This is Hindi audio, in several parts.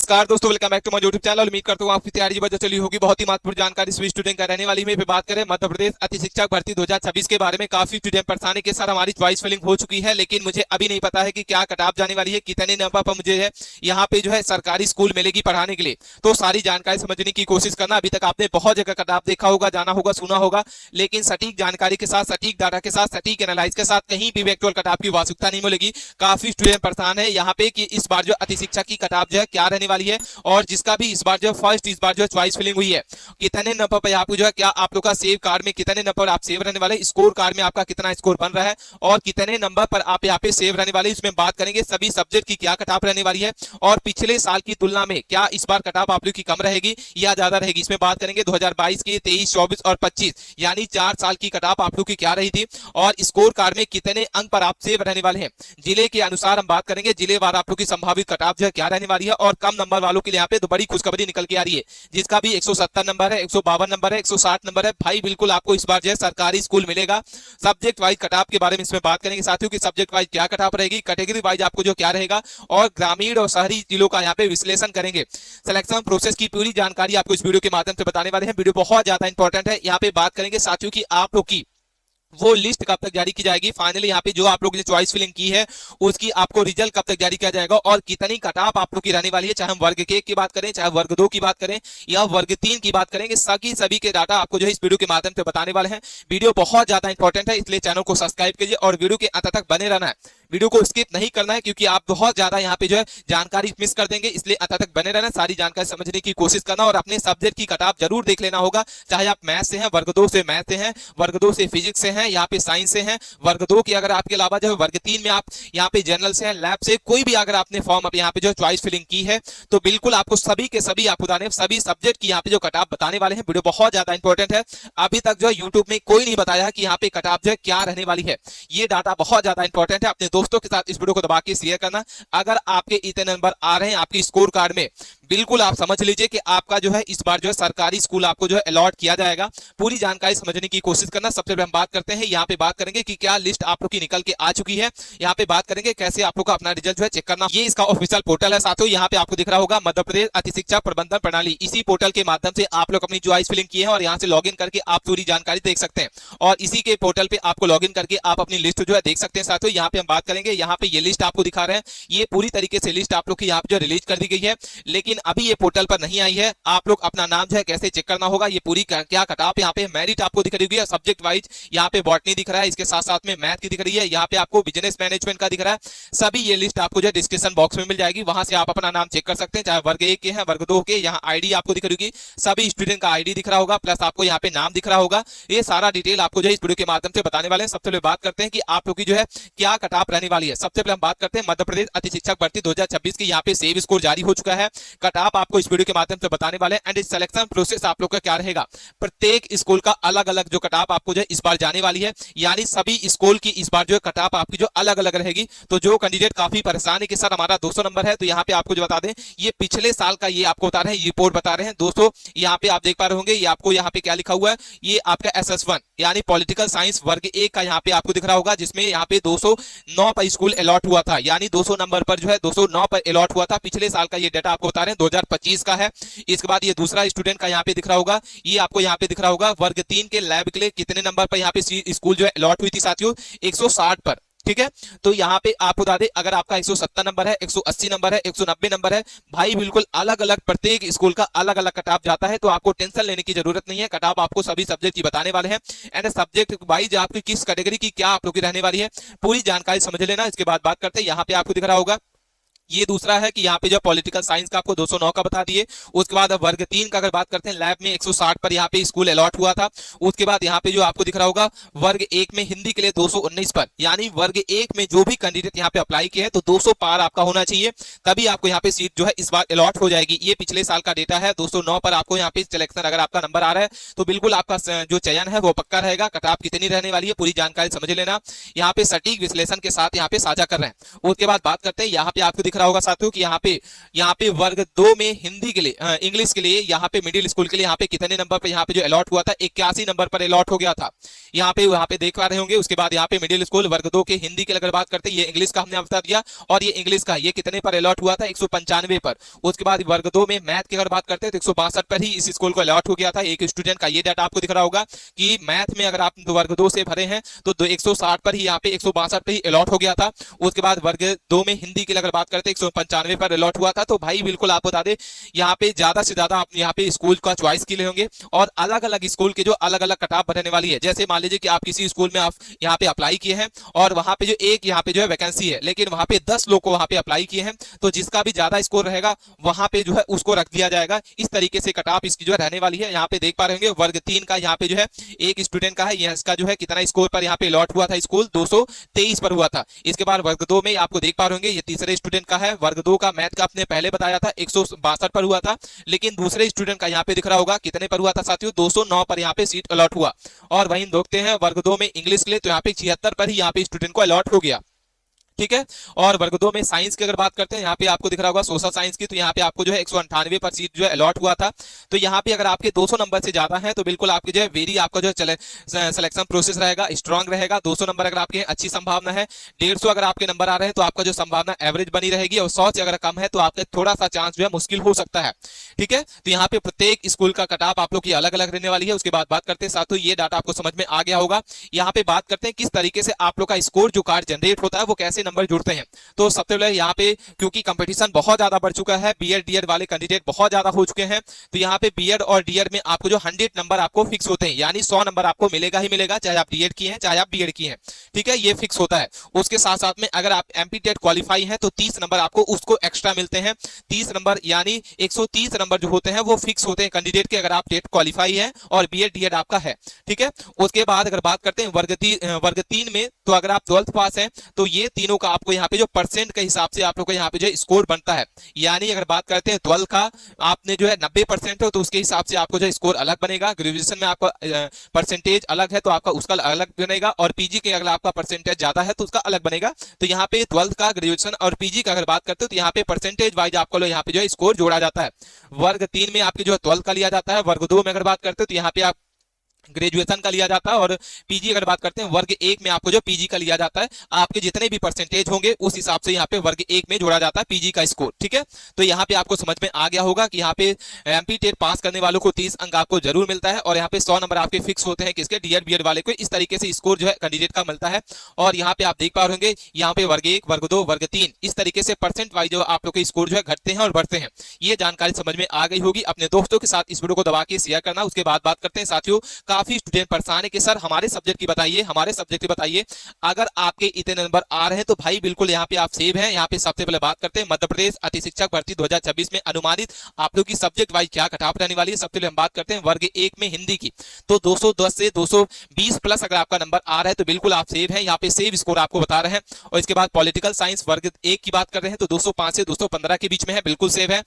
नमस्कार दोस्तों, welcome back to my YouTube channel. उम्मीद करता हूँ आपकी तैयारी जी चली होगी। बहुत ही महत्वपूर्ण जानकारी सभी स्टूडेंट का रहने वाली है। बात करें मध्य प्रदेश अति शिक्षक भर्ती 2026 के बारे में, काफी स्टूडेंट परेशानी के साथ हमारी चॉइस फिलिंग हो चुकी है, लेकिन मुझे अभी नहीं पता है कि क्या कटाप जाने वाली है, कितने नंबर पर मुझे है यहाँ पे जो है सरकारी स्कूल मिलेगी पढ़ाने के लिए। तो सारी जानकारी समझने की कोशिश करना। अभी तक आपने बहुत जगह कटाप देखा होगा, जाना होगा, सुना होगा, लेकिन सटीक जानकारी के साथ, सटीक डाटा के साथ, सटीक एनालाइज के साथ कहीं भी एक्चुअल कटाप की वास्तविकता नहीं मिलेगी। काफी स्टूडेंट परेशान है यहाँ पे कि इस बार जो अति शिक्षक की कटाप जो है क्या रहने वाली है, और जिसका भी इस बार जो फर्स्ट इस बार जो चॉइस फिलिंग हुई है, कितने नंबर पर आपको जो है, क्या आप लोग का सेव कार्ड में कितने नंबर आप सेव रहने वाले, स्कोर कार्ड में आपका कितना स्कोर बन रहा है और कितने नंबर पर आप यहाँ पे सेव रहने वाले, इसमें बात करेंगे। सभी सब्जेक्ट की क्या कटाप रहने वाली है और पिछले साल की तुलना में क्या इस बार कटाप आप लोग की कम रहेगी या ज्यादा रहेगी, इसमें बात करेंगे। 2022 की 23, 24 और 25 यानी 4 साल की कटाप आप लोग की क्या रही थी और स्कोर कार्ड में कितने अंक पर आप सेव रहने वाले हैं। जिले के अनुसार हम बात करेंगे, जिले वार आप लोग की संभावित कटाप जो है क्या रहने वाली है। और कम नंबर वालों के लिए यहाँ पे तो बड़ी खुशखबरी निकल के आ रही है, जिसका भी 170 नंबर है, 152 नंबर है, 160 नंबर है, भाई बिल्कुल आपको इस बार जो है सरकारी स्कूल मिलेगा। सब्जेक्ट वाइज कटाप के बारे में इसमें बात करेंगे साथियों की सब्जेक्ट वाइज क्या कटाप रहेगी, कैटेगरी वाइज आपको जो क्या रहेगा, और ग्रामीण और शहरी जिलों का यहाँ पे विश्लेषण करेंगे। सिलेक्शन प्रोसेस की पूरी जानकारी आपको इस वीडियो के माध्यम से बताने वाले हैं। वीडियो बहुत ज्यादा इंपॉर्टेंट है। यहाँ पे बात करेंगे साथियों की आप लोग की वो लिस्ट कब तक जारी की जाएगी, फाइनली यहाँ पे जो आप लोग ने चॉइस फिलिंग की है उसकी आपको रिजल्ट कब तक जारी किया जाएगा और कितनी कटाप आप लोग की रहने वाली है, चाहे हम वर्ग के की बात करें, चाहे वर्ग 2 की बात करें या वर्ग 3 की बात करेंगे, सभी के डाटा आपको जो है इस वीडियो के माध्यम से बताने वाले हैं। वीडियो बहुत ज्यादा इंपॉर्टेंट है, इसलिए चैनल को सब्सक्राइब कीजिए और वीडियो के अंत तक बने रहना है। वीडियो को स्किप नहीं करना है, क्योंकि आप बहुत ज्यादा यहाँ पे जो है जानकारी मिस कर देंगे, इसलिए अंत तक बने रहना, सारी जानकारी समझने की कोशिश करना और अपने सब्जेक्ट की कटाप जरूर देख लेना होगा। चाहे आप मैथ से हैं, वर्ग 2 से मैथ से हैं, वर्ग 2 से फिजिक्स से हैं, यहाँ पे साइंस से हैं, वर्ग 2 की अगर आपके अलावा जो है वर्ग 3 में आप यहाँ पे जनरल से हैं, लैब से, कोई भी अगर आपने फॉर्म अब यहाँ पे जो चॉइस फिलिंग की है, तो बिल्कुल आपको सभी के सभी आप बताने, सभी सब्जेक्ट की यहाँ पे जो कटाप बताने वाले हैं। वीडियो बहुत ज्यादा इंपॉर्टेंट है। अभी तक जो है यूट्यूब में कोई नहीं बताया कि यहाँ पे कटाप जो है क्या रहने वाली है। ये डाटा बहुत ज्यादा इंपॉर्टेंट है। अपने दोस्तों के साथ इस वीडियो को दबा के शेयर करना। अगर आपके इतने नंबर आ रहे हैं आपके स्कोर कार्ड में, बिल्कुल आप समझ लीजिए कि आपका जो है इस बार जो है सरकारी स्कूल आपको जो है अलॉट किया जाएगा। पूरी जानकारी समझने की कोशिश करना। सबसे पहले हम बात करते हैं, यहाँ पे बात करेंगे कि क्या लिस्ट आप लोग की निकल के आ चुकी है। यहाँ पे बात करेंगे कैसे आप लोग का अपना रिजल्ट जो है चेक करना। ये इसका ऑफिशियल पोर्टल है साथियों, यहाँ पे आपको दिख रहा होगा मध्य प्रदेश अति शिक्षा प्रबंधन प्रणाली। इसी पोर्टल के माध्यम से आप लोग अपनी चॉइस फिलिंग की है और यहाँ से लॉग इन करके आप पूरी जानकारी देख सकते हैं और इसी के पोर्टल पे आपको लॉग इन करके आप अपनी लिस्ट जो है देख सकते हैं साथियों। यहाँ पे हम बात करेंगे, यहाँ पे ये लिस्ट आपको दिखा रहे हैं, ये पूरी तरीके से लिस्ट आप लोग की यहाँ पे जो रिलीज कर दी गई है, लेकिन अभी ये पोर्टल पर नहीं आई है। आप लोग अपना नाम जो है कैसे चेक करना होगा, ये पूरी क्या कटाप यहाँ पे मेरिट आपको दिख रही है, सब्जेक्ट वाइज यहाँ पे बॉटनी दिख रहा है, इसके साथ साथ में मैथ की दिख रही है, यहाँ पे आपको बिजनेस मैनेजमेंट का दिख रहा है। सभी ये लिस्ट आपको जो है डिस्क्रिप्शन बॉक्स में मिल जाएगी, वहां से आप अपना नाम चेक कर सकते हैं। चाहे वर्ग 1 के हैं, वर्ग 2 के, यहाँ आईडी आपको दिख रही होगी, सभी स्टूडेंट का आईडी दिख रहा होगा, प्लस आपको यहाँ पे नाम दिख रहा होगा। ये सारा डिटेल आपको जो है इस वीडियो के माध्यम से बताने वाले हैं। सबसे पहले बात करते हैं कि आप लोग की जो है क्या कटाप रहने वाली है। सबसे पहले हम बात करते हैं मध्य प्रदेश अति शिक्षक भर्ती 2026 की, यहाँ पे सेव स्कोर जारी हो चुका है। कटाप आपको इस वीडियो के माध्यम से बताने वाले हैं एंड सिलेक्शन प्रोसेस आप लोग का क्या रहेगा। प्रत्येक स्कूल का अलग अलग जो कटाप आपको जो है इस बार जाने वाली है, यानी सभी स्कूल की इस बार जो है कटाप आपकी जो अलग अलग रहेगी। तो जो कैंडिडेट काफी परेशान है कि सर हमारा 200 नंबर है, तो यहाँ पे आपको जो बता दें, ये पिछले साल का ये आपको बता रहे हैं, रिपोर्ट बता रहे हैं दोस्तों। यहाँ पे आप देख पा रहे होंगे, ये आपको यहाँ पे क्या लिखा हुआ है, ये आपका SS1 यानी पॉलिटिकल साइंस वर्ग 1 का यहाँ पे आपको दिख रहा होगा, जिसमें यहाँ पे 209 पर स्कूल अलॉट हुआ था, यानी 200 नंबर पर जो है 209 पर अलॉट हुआ था। पिछले साल का ये डाटा आपको बता रहे हैं 2025 का है। इसके बाद ये दूसरा स्टूडेंट का यहाँ पे दिख रहा होगा, ये आपको यहाँ पे दिख रहा होगा वर्ग 3 के लैब के लिए कितने नंबर पर यहाँ पे स्कूल जो है अलॉट हुई थी साथियों, 160 पर। ठीक है, तो यहाँ पे आप बता दें, अगर आपका 170 नंबर है, 180 नंबर है, 190 नंबर है, भाई बिल्कुल अलग अलग प्रत्येक स्कूल का अलग अलग कटाप जाता है। तो आपको टेंशन लेने की जरूरत नहीं है, कटाप आपको सभी सब्जेक्ट की बताने वाले हैं एंड सब्जेक्ट वाइज आपकी किस कैटेगरी की क्या आप लोग की रहने वाली है, पूरी जानकारी समझ लेना। इसके बाद बात करते हैं, यहाँ पे आपको दिख रहा होगा, ये दूसरा है कि यहाँ पे जो पॉलिटिकल साइंस का आपको 209 का बता दिए। उसके बाद वर्ग 3 का अगर बात करते हैं, लैब में 160 पर यहाँ पे स्कूल अलॉट हुआ था। उसके बाद यहाँ पे जो आपको दिख रहा होगा वर्ग 1 में हिंदी के लिए 219 पर, यानी वर्ग 1 में जो भी कैंडिडेट यहाँ पे अप्लाई किए हैं तो 200 पार आपका होना चाहिए, तभी आपको यहाँ पे सीट जो है इस बार अलॉट हो जाएगी। ये पिछले साल का डेटा है, 209 पर आपको यहाँ पे सिलेक्शन अगर आपका नंबर आ रहा है तो बिल्कुल आपका जो चयन है वो पक्का रहेगा। कटाप कितनी रहने वाली है पूरी जानकारी समझ लेना, यहाँ पे सटीक विश्लेषण के साथ यहाँ पे साझा कर रहे हैं। उसके बाद बात करते हैं, यहाँ पे आपको दिख रहा होगा साथियों कि यहाँ पे वर्ग 2 में हिंदी के लिए इंग्लिश के लिए यहाँ पे मिडिल स्कूल के लिए यहाँ पे कितने नंबर पे यहाँ पे जो अलॉट हुआ था, 81 नंबर पर अलॉट हो गया था। यहाँ पे देख पा रहे होंगे। उसके बाद यहाँ पे मिडिल स्कूल वर्ग 2 के हिंदी की अगर बात करते हैं, ये इंग्लिश का हमने बता दिया, और ये इंग्लिश का ये कितने पर अलॉट हुआ था, 195 पर। उसके बाद वर्ग 2 में मैथ की अगर बात करते हैं तो 162 पर ही इस स्कूल को अलॉट हो गया था एक स्टूडेंट का। ये डाटा आपको दिख रहा होगा कि मैथ में अगर आप वर्ग 2 से भरे हैं तो 160 पर ही यहाँ पे 162 पर ही अलॉट हो गया था। उसके बाद वर्ग 2 में हिंदी की अगर बात करते हैं 195 पर अलॉट हुआ था। तो भाई बिल्कुल आप बता दें, यहाँ पे ज्यादा से ज्यादा आप यहाँ पे स्कूल का चॉइस के लिए होंगे, और अलग अलग स्कूल के जो अलग अलग कट ऑफ बढ़ने वाली है। जैसे मान लीजिए कि आप किसी स्कूल में आप यहाँ पे अप्लाई किए हैं और वहां पे जो एक यहाँ पे जो है वैकेंसी है, लेकिन वहां पे 10 लोग को वहां पे अप्लाई किए हैं, तो जिसका भी ज्यादा स्कोर रहेगा वहां पे जो है उसको रख दिया जाएगा। इस तरीके से कट ऑफ इसकी जो है रहने वाली है। यहाँ पे देख पा रहे होंगे वर्ग 3 का यहाँ पे जो है एक स्टूडेंट का है, इसका जो है कितना स्कोर पर यहाँ पे अलॉट हुआ था, स्कूल 223 पर हुआ था। इसके बाद वर्ग 2 में आपको देख पा रहे होंगे ये तीसरे स्टूडेंट का है, वर्ग 2 का मैथ का आपने पहले बताया था 162 पर हुआ था, लेकिन दूसरे स्टूडेंट का यहाँ पे दिख रहा होगा कितने पर हुआ था साथियों, 209 पर यहाँ पे सीट अलॉट हुआ। और वहीं देखते हैं वर्ग 2 में इंग्लिश के लिए, तो यहाँ पे 76 पर ही यहाँ पे स्टूडेंट को अलॉट हो गया। ठीक है। और वर्ग 2 में साइंस की अगर बात करते हैं, यहाँ पे आपको दिख रहा होगा सोशल साइंस की, तो यहाँ पे आपको जो है 198 पर सीट जो है अलॉट हुआ था। तो यहाँ पे अगर आपके 200 नंबर से ज्यादा है तो बिल्कुल आपके जो है वेरी आपका जो है सिलेक्शन प्रोसेस रहेगा, स्ट्रांग रहेगा। 200 नंबर अगर आपके अच्छी संभावना है, 150 अगर आपके नंबर आ रहे हैं तो आपका जो संभावना एवरेज बनी रहेगी, और 100 से अगर कम है तो आपका थोड़ा सा चांस जो है मुश्किल हो सकता है। ठीक है। तो यहाँ पे प्रत्येक स्कूल का कट ऑफ आप लोग की अलग अलग रहने वाली है। उसके बाद बात करते हैं साथियों, ये डाटा आपको समझ में आ गया होगा। यहाँ पे बात करते हैं किस तरीके से आप लोग का स्कोर जो कार्ड जनरेट होता है वो कैसे नंबर जुड़ते हैं। तो सबसे पहले यहाँ पे क्योंकि कंपटीशन बहुत ज्यादा बढ़ चुका है, बीएड डीएड वाले कैंडिडेट बहुत ज्यादा हो चुके हैं, तो यहाँ पे बीएड और डीएड में आपको जो 100 नंबर आपको फिक्स होते हैं, यानी 100 नंबर आपको मिलेगा ही मिलेगा, चाहे आप डीएड किए हैं चाहे आप बीएड किए हैं। ठीक है, ये फिक्स होता है। उसके साथ साथ में अगर आप एमपी टेट क्वालिफाई हैं तो 30 नंबर आपको उसको एक्स्ट्रा मिलते हैं। 30 नंबर यानी 130 नंबर जो होते हैं वो फिक्स होते हैं कैंडिडेट के, अगर आप टेट क्वालिफाई है और बीएड डीएड आपका है। ठीक है। उसके बाद अगर बात करते हैं वर्ग 3 में, तो अगर आप 12th पास हैं तो ये तीनों का आपको यहाँ पे जो परसेंट के हिसाब से आप लोग को यहाँ पे जो स्कोर बनता है, यानी अगर बात करते हैं 12 का आपने जो है 90% हो तो उसके हिसाब से आपको जो स्कोर अलग बनेगा। ग्रेजुएशन में आपका परसेंटेज अलग है तो आपका उसका अलग बनेगा, और पीजी के अगर आपका परसेंटेज ज्यादा है तो उसका अलग बनेगा। तो यहाँ पे 12th का, ग्रेजुएशन और पीजी का अगर बात करते हो तो यहाँ पे परसेंटेज वाइज आपको यहाँ पे जो है स्कोर जोड़ा जाता है। वर्ग 3 में आपकी जो है 12th का लिया जाता है, वर्ग 2 में अगर बात करते हो तो यहाँ पे आप ग्रेजुएशन का लिया जाता है, और पीजी अगर बात करते हैं वर्ग 1 में आपको जो पीजी का लिया जाता है। आपके जितने भी परसेंटेज होंगे उस हिसाब से यहाँ पे वर्ग 1 में जोड़ा जाता है पीजी का स्कोर। ठीक है। तो यहाँ पे आपको समझ में आ गया होगा कि यहाँ पे एमपी टेट पास करने वालों को 30 अंक आपको जरूर मिलता है, और यहाँ पे 100 नंबर आपके फिक्स होते हैं किसके, डीएड बीएड वाले को। इस तरीके से स्कोर जो है कैंडिडेट का मिलता है। और यहाँ पे आप देख पा रहे होंगे यहाँ पे वर्ग 1, वर्ग 2, वर्ग 3 इस तरीके से परसेंट वाइज जो आप लोग के स्कोर जो है घटते हैं और बढ़ते हैं। ये जानकारी समझ में आ गई होगी। अपने दोस्तों के साथ इस वीडियो को दबा के शेयर करना। उसके बाद बात करते हैं साथियों, काफी स्टूडेंट परेशान है कि सर हमारे सब्जेक्ट की बताइए, हमारे सब्जेक्ट की बताइए। अगर आपके इतने नंबर आ रहे हैं तो भाई बिल्कुल यहाँ पे आप सेव हैं। यहाँ पे सबसे पहले बात करते हैं मध्य प्रदेश अति शिक्षक भर्ती 2026 में अनुमानित आप लोग की सब्जेक्ट वाइज क्या कट ऑफ रहने वाली है। सबसे पहले हम बात करते हैं वर्ग 1 में हिंदी की, तो 210 से 220 प्लस अगर आपका नंबर आ रहा है तो बिल्कुल आप सेव हैं। यहाँ पे सेव स्कोर आपको बता रहे हैं। और इसके बाद पॉलिटिकल साइंस वर्ग 1 की बात कर रहे हैं तो 205 से 215 के बीच में है, बिल्कुल सेव है।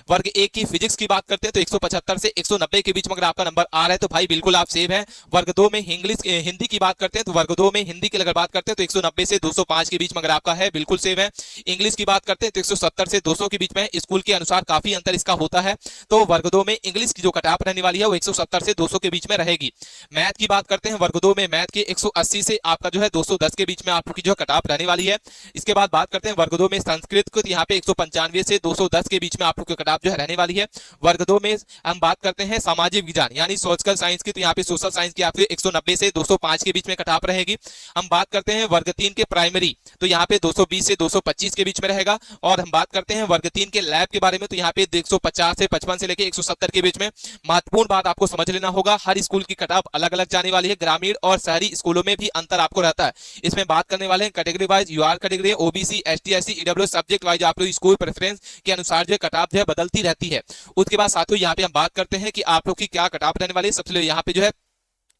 वर्ग 1 की फिजिक्स की बात करते हैं तो 175 से 190 के बीच में अगर आपका नंबर आ रहा है तो भाई बिल्कुल आप सेव है। वर्ग 2 में इंग्लिश हिंदी की बात करते हैं तो वर्ग 2 में हिंदी की अगर बात करते हैं तो 190 से 205 के बीच में अगर आपका है, बिल्कुल सेव है। इंग्लिश की बात करते हैं तो 170 से 200 के बीच में, स्कूल के अनुसार काफी अंतर इसका होता है। तो वर्ग 2 में इंग्लिश की जो कट ऑफ रहने वाली है वो 170 से 200 के बीच में रहेगी। मैथ की बात करते हैं वर्ग 2 में मैथ के 180 से आपका जो है 210 के बीच में आपकी जो कट ऑफ रहने वाली है। इसके बाद बात करते हैं वर्ग 2 में संस्कृत को, यहाँ पे 195 से 210 के बीच में आपको कट ऑफ जो है रहने वाली है। वर्ग 2 में हम बात करते हैं सामाजिक विज्ञान यानी सोशल साइंस की, तो यहाँ पे सोशल साइंस की आपकी 190 से 205 के बीच में कट ऑफ रहेगी। हम बात करते हैं वर्ग 3 के प्राइमरी, तो यहाँ पे 220 से 225 के बीच में रहेगा। और हम बात करते हैं वर्ग 3 के लैब के बारे में, तो यहाँ पे 150 से 55 से लेकर 170 के बीच में। महत्वपूर्ण बात आपको समझ लेना होगा, हर स्कूल की कट ऑफ अलग अलग जाने वाली है। ग्रामीण और शहरी स्कूलों में भी अंतर आपको रहता है। इसमें बात करने वाले हैं category wise, UR category, OBC, ST, SC, EW subject wise आप लोग स्कूल प्रेफरेंस के अनुसार जो कट ऑफ जो है बदलती रहती है। उसके बाद साथियों यहाँ पे हम बात करते हैं कि आप लोग की क्या कट ऑफ रहने वाली है। सबसे यहाँ पे जो है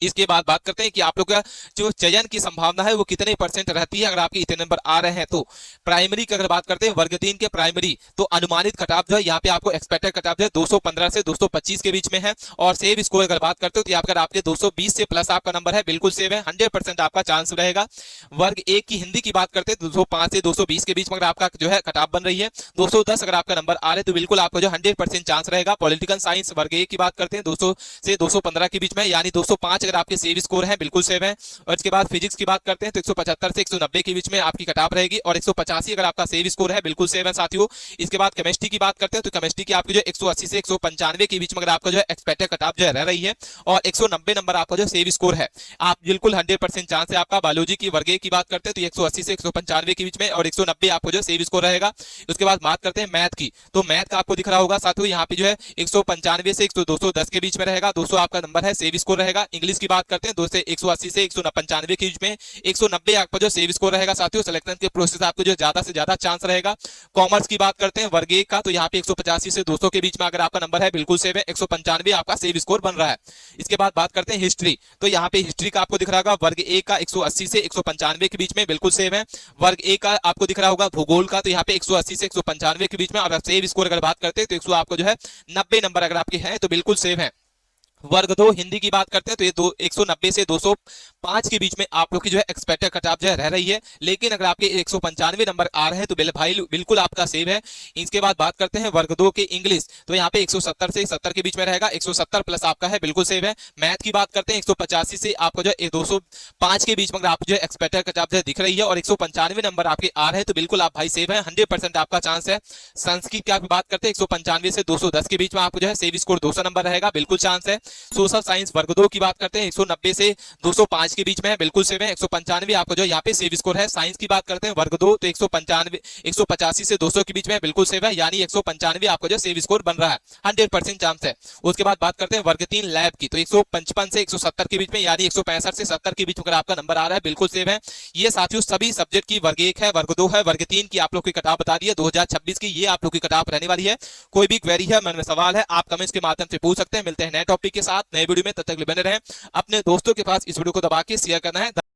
इसके बाद बात करते हैं कि आप लोग का जो चयन की संभावना है वो कितने परसेंट रहती है अगर आपके इतने नंबर आ रहे हैं तो। प्राइमरी की अगर बात करते हैं वर्ग 3 के प्राइमरी, तो अनुमानित कटऑफ जो है यहाँ पे आपको एक्सपेक्टेड कटऑफ जो है 215 से 225 के बीच में है। और सेव स्कोर अगर बात करते हो तो अगर आपके 220 से प्लस आपका नंबर है बिल्कुल सेव है, 100% आपका चांस रहेगा। वर्ग 1 की हिंदी की बात करते हैं 205 से 220 के बीच में अगर आपका जो है कटऑफ बन रही है। 210 अगर आपका नंबर आ रहे तो बिल्कुल आपको जो 100% चांस रहेगा। पॉलिटिकल साइंस वर्ग 1 की बात करते हैं 200 से 215 के बीच में, यानी 205 अगर आपके सेव स्कोर है बिल्कुल सेव है। और इसके बाद फिजिक्स की बात करते हैं तो 175 से 190 के बीच में आपकी कटऑफ रहेगी और 185 अगर आपका सेव स्कोर है बिल्कुल सेव है साथियों। इसके बाद केमिस्ट्री की बात करते हैं तो केमिस्ट्री की आपकी जो 180 से 195 के बीच में अगर आपका जो है एक्सपेक्टेड कटऑफ जो है रह रही है और 190 नंबर आपका जो सेव स्कोर है, आप बिल्कुल 100% चांस है आपका। बायोलॉजी की वर्ग 1 की बात करते हैं तो 180 से 195 के बीच में और 190 आपको जो सेव स्कोर रहेगा। उसके बाद बात करते हैं मैथ की, तो मैथ का आपको दिख रहा होगा साथियों यहाँ पे जो है 195 से 210 के बीच में रहेगा, 200 आपका नंबर है सेव स्कोर रहेगा। इंग्लिश की बात करते हैं 2 से 180 से 195 के बीच में, 190 आपका जो सेव स्कोर रहेगा साथियों। सिलेक्शन के प्रोसेस आपको जो ज्यादा से ज्यादा चांस रहेगा। कॉमर्स की बात करते हैं वर्ग 1 का, तो यहाँ पे 185 से 200 के बीच में अगर आपका नंबर है बिल्कुल सेव है, 195 आपका सेव स्कोर बन रहा है। इसके बाद बात करते हैं हिस्ट्री, तो यहाँ पे हिस्ट्री का आपको दिख रहा होगा वर्ग 1 का 180 से 195 के बीच में बिल्कुल सेव है। वर्ग 1 का आपको दिख रहा होगा भूगोल का, तो यहाँ पे 180 से 195 के बीच में, और सेव स्कोर अगर बात करते हैं तो 100 आपको जो है 90 नंबर अगर आपके हैं तो बिल्कुल सेव है। वर्ग 2 हिंदी की बात करते हैं तो ये 190 से 205 के बीच में आप लोग की जो है एक्सपेक्टेड कटऑफ जो है रह रही है, लेकिन अगर आपके 195 नंबर आ रहे हैं तो भाई बिल्कुल आपका सेव है। इसके बाद बात करते हैं वर्ग 2 के इंग्लिश, तो यहाँ पे 170 से 70 के बीच में रहेगा, 170 प्लस आपका है बिल्कुल सेव है। मैथ की बात करते हैं 185 से आपको जो है 205 के बीच में आप जो है एक्सपेक्टेड कटऑफ जो है दिख रही है और 195 नंबर आपके आ रहे हैं तो बिल्कुल आप भाई सेव है, 100% आपका चांस है। संस्कृत की आप बात करते हैं 195 से 210 के बीच में आपको जो है सेव स्कोर 200 नंबर रहेगा, बिल्कुल चांस है। सोशल साइंस वर्ग 2 की बात करते हैं 190 से 205 के बीच में है, बिल्कुल सेव है, 195 आपको जो यहाँ पे सेव स्कोर है। साइंस की बात करते हैं वर्ग 2 तो 185 से 200 के बीच में बिल्कुल सेव है, यानी 195 आपको जो सेव स्कोर बन रहा है, 100% चांस है। उसके बाद बात करते हैं वर्ग 3 लैब की, तो 155 से 170 के बीच में, यानी 165 से 70 के बीच में अगर आपका नंबर आ रहा है बिल्कुल सेव है। ये साथियों सभी सब्जेक्ट की वर्ग 1 है, वर्ग 2 है, वर्ग 3 की आप लोग की कटऑफ बता दी है 2026 की, ये आप लोग की कटऑफ रहने वाली है। कोई भी क्वेरी है, मन में सवाल है, आप कमेंट्स के माध्यम से पूछ सकते हैं। मिलते हैं नए टॉपिक के साथ नए वीडियो में, तब तक बने रहें। अपने दोस्तों के पास इस वीडियो को दबा के शेयर करना है।